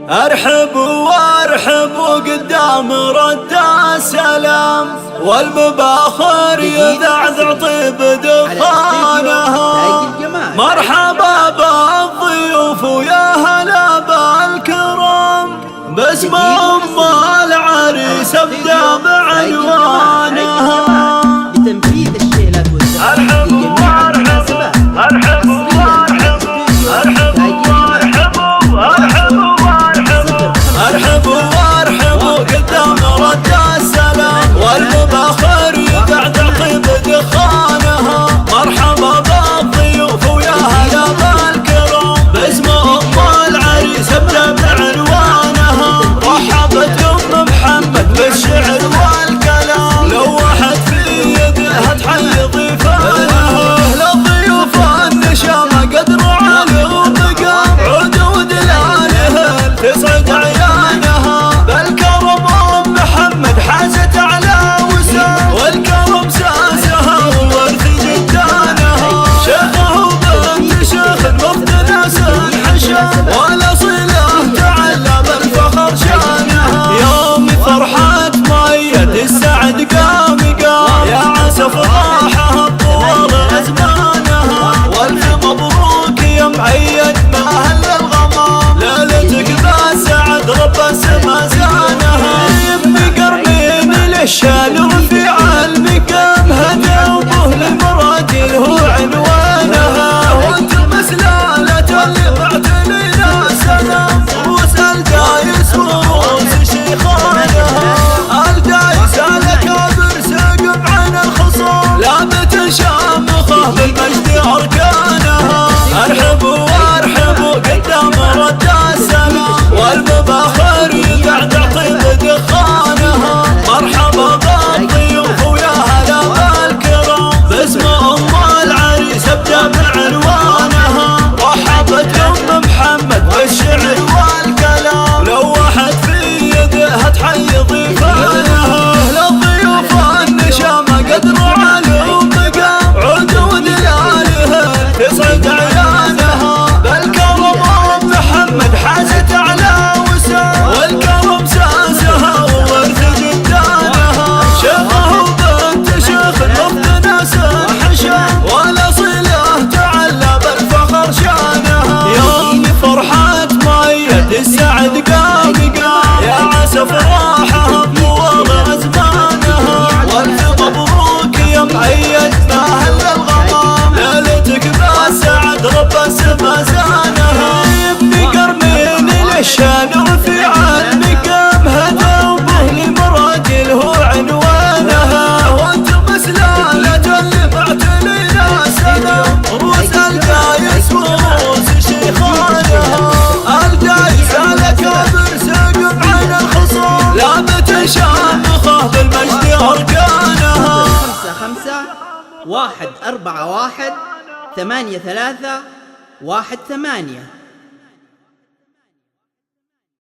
ارحب وارحب قدام رد السلام، والمباخر يذعذع طيب دخانها. مرحبا بالضيوف ويا هلا بالكرام، باسم ام العريس ابدا بعنوانها. لتنفيذ الشيء لا توسع. ارحب وارحب ارحب وارحب ارحب وارحب ارحب وارحب قدام رد السلام، والمباخر يذعذع طيب دخانها. مرحبا بالضيوف ويا هلا بالكرام، باسم ام العريس ابدا بعنوانها. رحبت ام محمد بالشعر والكلام، لوحت في يدها تحيي ضيفانها. للضيوف النشامه قدر عالي ومقام، عدود الاهل تسعد عيانها. بالكرم ام محمد حازت على وسام، والكرم ساسها وورث جدانها. شيخه وبنت شيخ وفد ناس حشام، والاصيله تعلى بالفخر شانها. يوم فرحة ميت السعد قام يا عسى فرحها طول ازمانها. والف مبروك يا معيد ما هل الغمام، ليلتك بالسعد رب السما زانها. يبني قرنين للشال رفيع المقام، هدى وبه للمراجل هو عنوانها. وانت المسلالة اللي ضعت لنا سلام، واسأل دايس وروس شيخانها. الدايس الاكابر سقف عن الخصوم، لابت شامخه بالمجد اركانها. ارحب وارحب قدام رد السلام، والمباخر يذعذع طيب دخانها. مرحبا بالضيوف ويا هلا بالكرام، باسم ام العريس ابدا بعنوانها. رحبت ام محمد بالشعر والكلام، لوحت في يدها تحيي ضيفانها. للضيوف النشامه قدر عالي ومقام، عدود الاهل تسعد عيانها. بالكرم ام محمد حازت على وسام، والكرم ساسها وورث جدانها. شيخه وبنت شيخ وفد ناس حشام، والاصيله تعلى بالفخر شانها. يوم فرحة ميت السعد قام يا عسى فرحها طول ازمانها. والف مبروك يا معيد ما هل الغمام، ليلتك بالسعد رب السما زانها. يبني قرنين للشان رفيع المقام، هدى وبه للمراجل هو عنوانها. وانت مسلالة اللي ضعت لنا سلام، روس الدايس وروس شيخانها. الدايس الاكابر سقف عن الخصوم، لابت شامخه بالمجد اركانها. 5-5-1-4-1-8-3-1-8